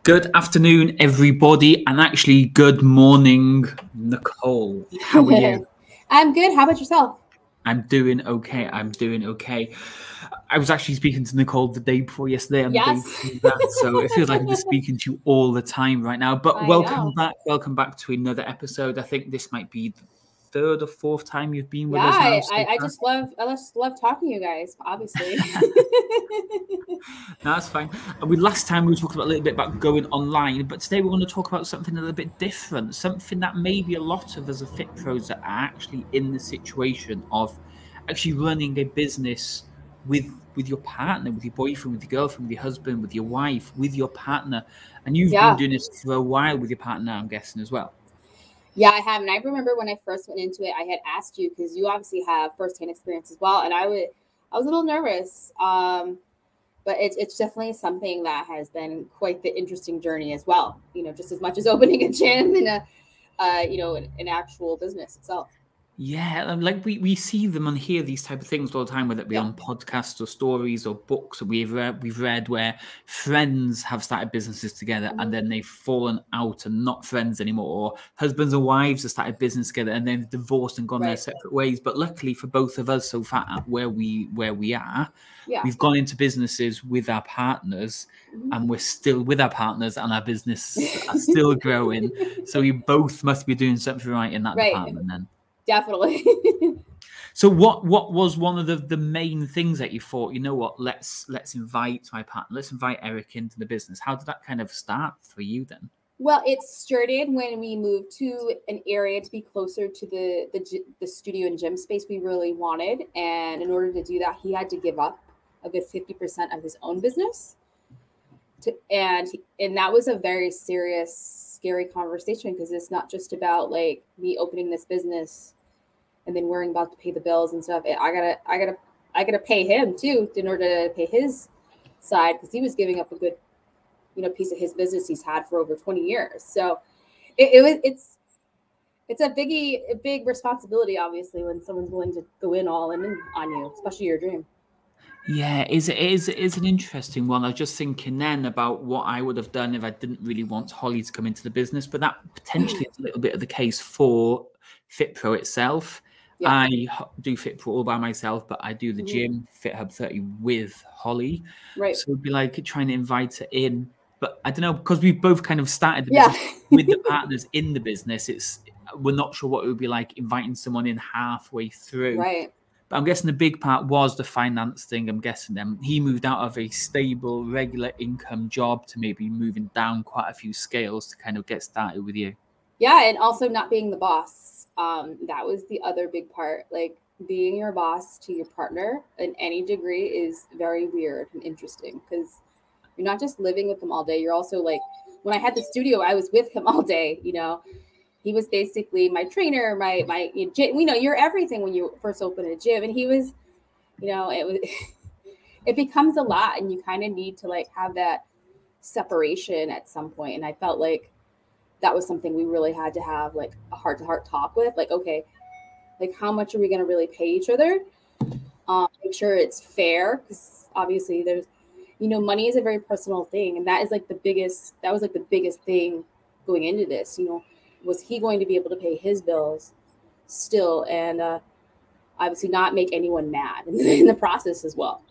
Good afternoon, everybody, and actually good morning, Nicole. How are you? I'm good. How about yourself? I'm doing okay. I was actually speaking to Nicole the day before yesterday and the day before that, so it feels like I'm just speaking to you all the time right now. But welcome back to another episode. I think this might be the third or fourth time you've been with us now. I just love talking to you guys, obviously. No, that's fine. Last time we talked about a little bit about going online, but today we want to talk about something a little bit different, something that maybe a lot of us are fit pros that are actually in the situation of actually running a business with your partner, with your boyfriend, with your girlfriend, with your husband, with your wife, with your partner. And you've been doing this for a while with your partner, I'm guessing, as well. Yeah, I have. And I remember when I first went into it, I had asked you, because you obviously have firsthand experience as well. And I was a little nervous. But it's definitely something that has been quite the interesting journey as well. You know, just as much as opening a gym and an actual business itself. Yeah, like we see them and hear these type of things all the time, whether it be on podcasts or stories or books that we've read where friends have started businesses together and then they've fallen out and not friends anymore, or husbands and wives have started business together and they've divorced and gone their separate ways. But luckily for both of us so far, where we are, we've gone into businesses with our partners and we're still with our partners and our business are still growing. So we both must be doing something right in that department then. Definitely. So what was one of the main things that you thought, you know what, let's invite my partner, let's invite Eric into the business? How did that kind of start for you then? Well, it started when we moved to an area to be closer to the studio and gym space we really wanted. And in order to do that, he had to give up a good 50% of his own business. And that was a very serious, scary conversation, because it's not just about like me opening this business and then worrying about to pay the bills and stuff. I gotta pay him too in order to pay his side, because he was giving up a good, piece of his business he's had for over 20 years. So it's a big responsibility, obviously, when someone's willing to go in all in on you, especially your dream. Yeah, it is an interesting one. I was just thinking then about what I would have done if I didn't really want Holly to come into the business, but that potentially is a little bit of the case for FitPro itself. Yeah. I do FitPro all by myself, but I do the gym, FitHub 30 with Holly. Right. So it'd be like trying to invite her in, but I don't know, because we've both kind of started the business with the partners in the business. We're not sure what it would be like inviting someone in halfway through. Right. But I'm guessing the big part was the finance thing. I'm guessing he moved out of a stable, regular income job to maybe moving down quite a few scales to kind of get started with you. Yeah, and also not being the boss. That was the other big part. Like, being your boss to your partner in any degree is very weird and interesting, because you're not just living with them all day. You're also like, when I had the studio, I was with him all day, He was basically my trainer, my gym. You're everything when you first open a gym. And he was, it becomes a lot, and you kind of need to like have that separation at some point. And I felt like that was something we really had to have like a heart-to-heart talk with. Like, okay, like how much are we going to really pay each other? Make sure it's fair, because obviously there's, money is a very personal thing, and that was like the biggest thing going into this. Was he going to be able to pay his bills still, and obviously not make anyone mad in the process as well?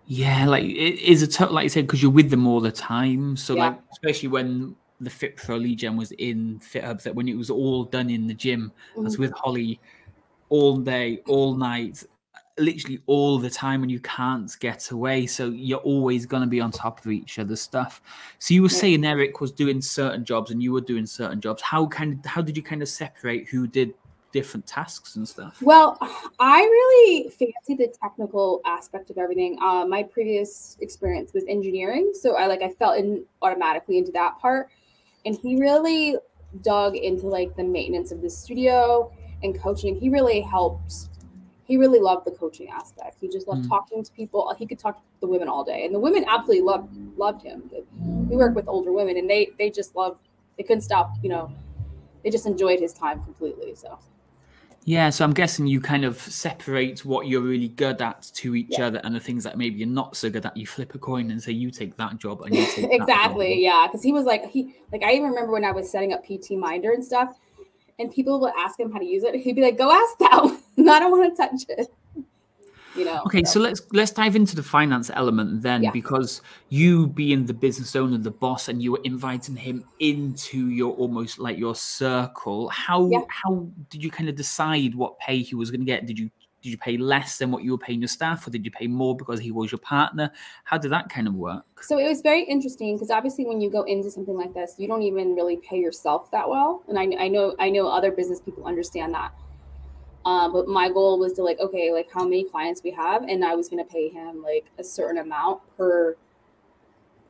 Yeah, like it is like you said, because you're with them all the time. So like, especially when the FitPro Lead Gen was in FitHub, that when it was all done in the gym, I was with Holly all day, all night, literally all the time, and you can't get away. So you're always going to be on top of each other's stuff. So you were saying Eric was doing certain jobs and you were doing certain jobs. How did you kind of separate who did different tasks and stuff? Well, I really fancy the technical aspect of everything. My previous experience was engineering, so I fell in automatically into that part, and he really dug into like the maintenance of the studio and coaching. He really helped. He really loved the coaching aspect. He just loved talking to people. He could talk to the women all day, and the women absolutely loved him. We work with older women, and they just loved. They couldn't stop. They just enjoyed his time completely. So. Yeah, so I'm guessing you kind of separate what you're really good at to each other, and the things that maybe you're not so good at, you flip a coin and say, you take that job and you take Exactly. that job. Yeah. Because he was like, I even remember when I was setting up PT Minder and stuff, and people would ask him how to use it. He'd be like, go ask them. I don't want to touch it. You know. Okay, so let's dive into the finance element then, because you being the business owner, the boss, and you were inviting him into your almost like your circle. How did you kind of decide what pay he was going to get? Did you pay less than what you were paying your staff, or did you pay more because he was your partner? How did that kind of work? So it was very interesting because obviously when you go into something like this, you don't even really pay yourself that well. And I know other business people understand that. But my goal was to like, okay, like how many clients we have, and I was going to pay him like a certain amount per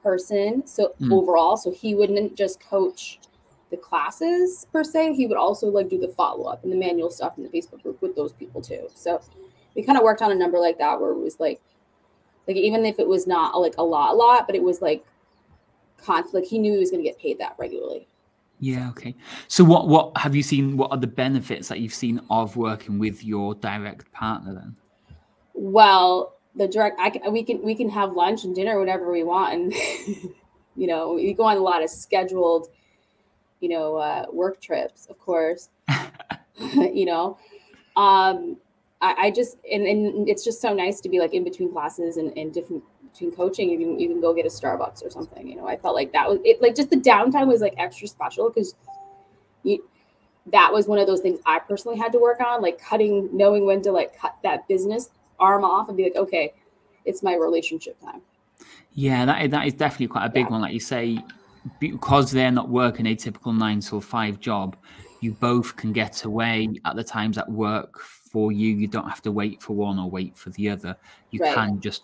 person. So overall, so he wouldn't just coach the classes per se. He would also like do the follow-up and the manual stuff in the Facebook group with those people too. So we kind of worked on a number like that where it was like even if it was not like a lot, but it was like like he knew he was going to get paid that regularly. Yeah. Okay. So what have you seen? What are the benefits that you've seen of working with your direct partner then? Well, the direct, we can have lunch and dinner whenever we want, and you know, we go on a lot of scheduled, you know, work trips, of course. You know, I just and it's just so nice to be like in between classes and different between coaching. You can go get a Starbucks or something. You know, I felt like that was it. Like just the downtime was like extra special because that was one of those things I personally had to work on, like knowing when to like cut that business arm off and be like, okay, it's my relationship time. Yeah, that is definitely quite a big one. Like you say, because they're not working a typical 9 to 5 job, you both can get away at the times that work for you. You don't have to wait for one or wait for the other. You can just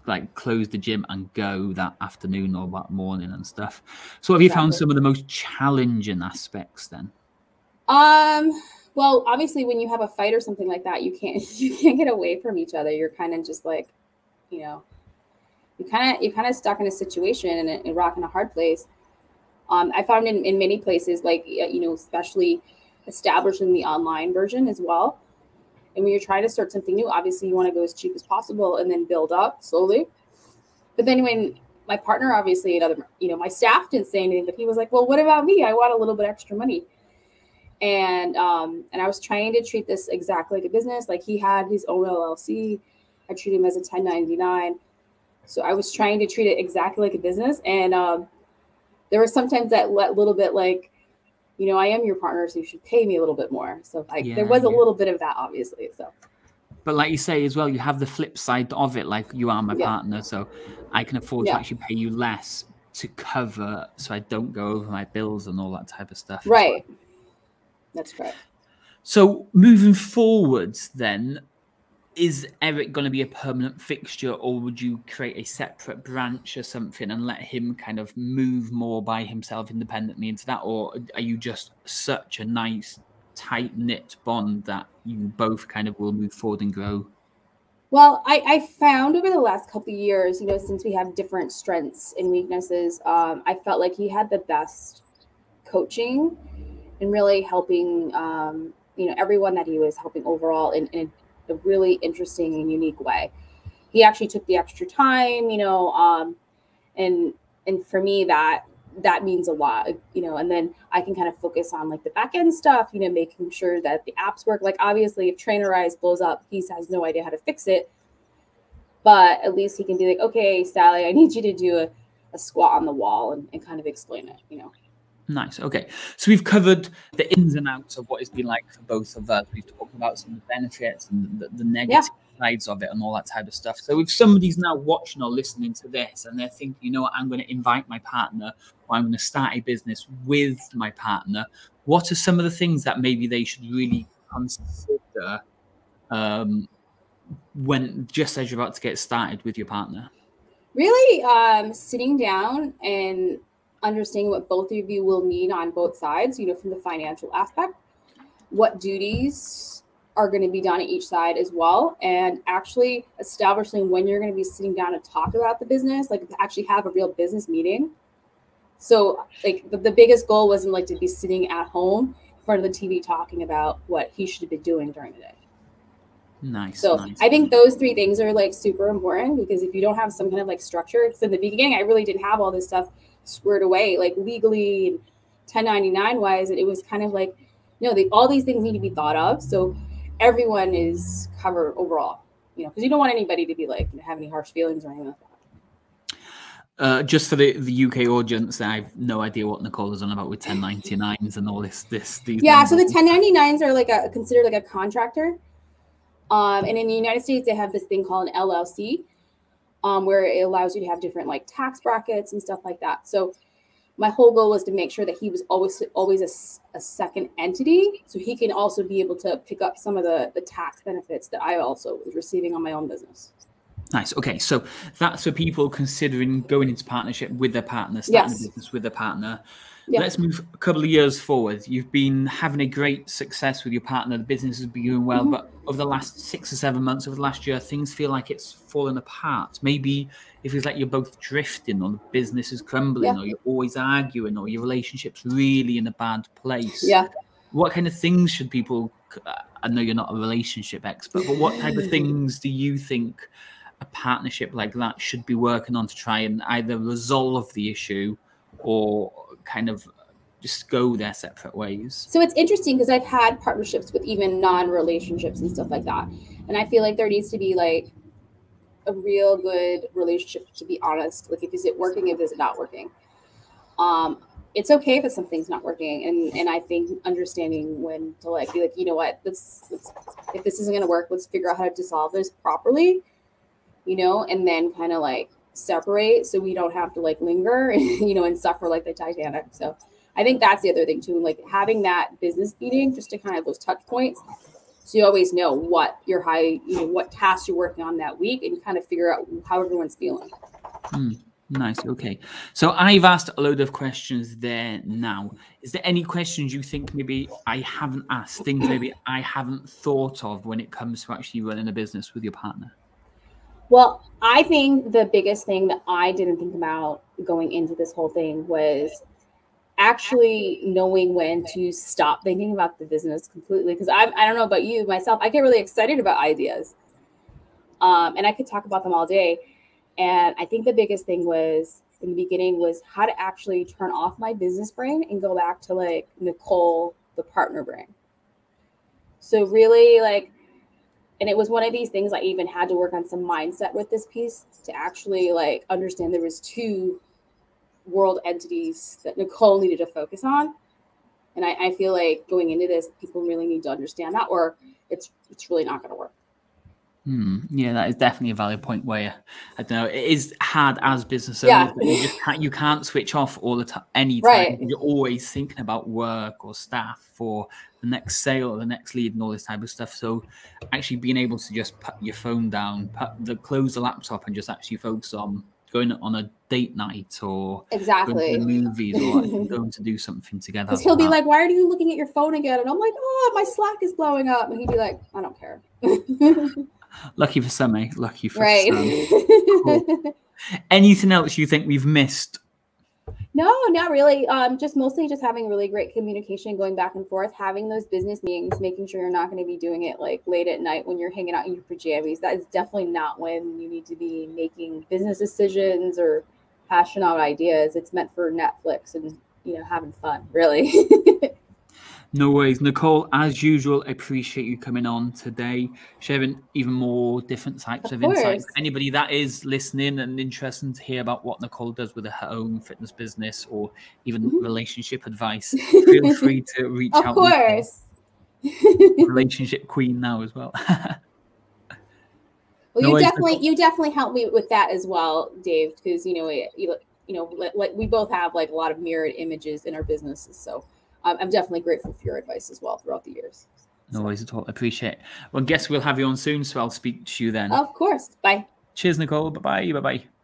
like close the gym and go that afternoon or that morning and stuff. So have you found some of the most challenging aspects then? Well, obviously when you have a fight or something like that, you can't get away from each other. You're kind of just like, you know, you're kind of stuck in a situation and a rock in a hard place. I found in many places, like, you know, especially establishing the online version as well. And when you're trying to start something new, obviously you want to go as cheap as possible and then build up slowly. But then when my partner, obviously, you know, my staff didn't say anything, but he was like, well, what about me? I want a little bit extra money. And I was trying to treat this exactly like a business. Like he had his own LLC. I treat him as a 1099. So I was trying to treat it exactly like a business. And there was sometimes that little bit like, you know, I am your partner, so you should pay me a little bit more. So like there was a little bit of that, obviously. So. But like you say as well, you have the flip side of it. Like you are my partner, so I can afford to actually pay you less to cover, so I don't go over my bills and all that type of stuff. Right. That's correct. So moving forwards then, is Eric going to be a permanent fixture, or would you create a separate branch or something and let him kind of move more by himself independently into that? Or are you just such a nice, tight-knit bond that you both kind of will move forward and grow? Well, I found over the last couple of years, you know, since we have different strengths and weaknesses, I felt like he had the best coaching and really helping, you know, everyone that he was helping overall in a really interesting and unique way. He actually took the extra time, you know, and for me that means a lot, you know, and then I can kind of focus on like the back end stuff, you know, making sure that the apps work. Like obviously if Trainerize blows up, he has no idea how to fix it, but at least he can be like, okay, Sally, I need you to do a squat on the wall and kind of explain it, you know. Nice. Okay. So we've covered the ins and outs of what it's been like for both of us. We've talked about some of the benefits and the negative sides of it and all that type of stuff. So if somebody's now watching or listening to this and they're thinking, you know what, I'm going to invite my partner, or I'm going to start a business with my partner, what are some of the things that maybe they should really consider when just as you're about to get started with your partner? Really sitting down and understanding what both of you will need on both sides, you know, from the financial aspect, what duties are going to be done at each side as well, and actually establishing when you're going to be sitting down to talk about the business, like to actually have a real business meeting. So like the biggest goal wasn't like to be sitting at home front of the TV talking about what he should be doing during the day. Nice. So nice. I think those 3 things are like super important, because if you don't have some kind of like structure, because in the beginning I really didn't have all this stuff squared away, like legally and 1099 wise, and it was kind of like, all these things need to be thought of, so everyone is covered overall, because you don't want anybody to be like have any harsh feelings or anything like that. Just for the UK audience, I have no idea what Nicole is on about with 1099s and all these. Yeah, so the 1099s are like considered like a contractor. And in the United States, they have this thing called an LLC, where it allows you to have different like tax brackets and stuff like that. So my whole goal was to make sure that he was always a second entity, so he can also be able to pick up some of the tax benefits that I also was receiving on my own business. Nice. Okay, so that's for people considering going into partnership with their partner, starting a business with their partner. Yeah. Let's move a couple of years forward. You've been having a great success with your partner. The business has been doing well, but over the last 6 or 7 months, over the last year, things feel like it's fallen apart. Maybe it feels like you're both drifting, or the business is crumbling, or you're always arguing, or your relationship's really in a bad place. Yeah. What kind of things should people, I know you're not a relationship expert, but what type of things do you think a partnership like that should be working on to try and either resolve the issue or kind of just go their separate ways? So it's interesting, because I've had partnerships with even non-relationships and stuff like that, and I feel like there needs to be like a real good relationship, to be honest. Like, is it working, if is it not working? It's okay if something's not working, and I think understanding when to like be like, you know what, let's if this isn't going to work, let's figure out how to dissolve this properly, and then kind of like separate, so we don't have to like linger, and suffer like the Titanic. So I think that's the other thing too, like having that business meeting, just to kind of those touch points, so you always know what your what tasks you're working on that week, and you kind of figure out how everyone's feeling. Nice. Okay. So I've asked a load of questions there now. Is there any questions you think maybe I haven't asked, things maybe I haven't thought of when it comes to actually running a business with your partner? Well, I think the biggest thing that I didn't think about going into this whole thing was actually knowing when to stop thinking about the business completely. Because I don't know about you, myself, I get really excited about ideas. And I could talk about them all day. And I think the biggest thing was in the beginning was how to actually turn off my business brain and go back to like Nicole, the partner brain. So really like, and it was one of these things I even had to work on some mindset with this piece to actually like understand there was 2 world entities that Nicole needed to focus on. And I feel like going into this, people really need to understand that, or it's really not going to work. Yeah, that is definitely a valid point where, I don't know, it is hard as business owners, but you can't switch off all the time, anytime. Right. You're always thinking about work or staff or the next sale or the next lead and all this type of stuff. So actually being able to just put your phone down, close the laptop and just actually focus on going on a date night or going to the movies or going to do something together. Because he'll be like, why are you looking at your phone again? And I'm like, oh, my Slack is blowing up. And he'd be like, I don't care. Lucky for some, eh? Lucky for some. Cool. Anything else you think we've missed? No, not really. Just mostly just having really great communication, going back and forth, having those business meetings, making sure you're not going to be doing it like late at night when you're hanging out in your pajamas. That is definitely not when you need to be making business decisions or hashing out ideas. It's meant for Netflix and, having fun, really. No worries. Nicole, as usual, I appreciate you coming on today, sharing even more different types of insights. Anybody that is listening and interested to hear about what Nicole does with her own fitness business or even relationship advice, feel free to reach out. Of course. Relationship queen now as well. Well, you definitely helped me with that as well, Dave, because, like we both have like a lot of mirrored images in our businesses. So I'm definitely grateful for your advice as well throughout the years. No worries at all. I appreciate it. Well, I guess we'll have you on soon, so I'll speak to you then. Of course. Bye. Cheers, Nicole. Bye-bye. Bye-bye.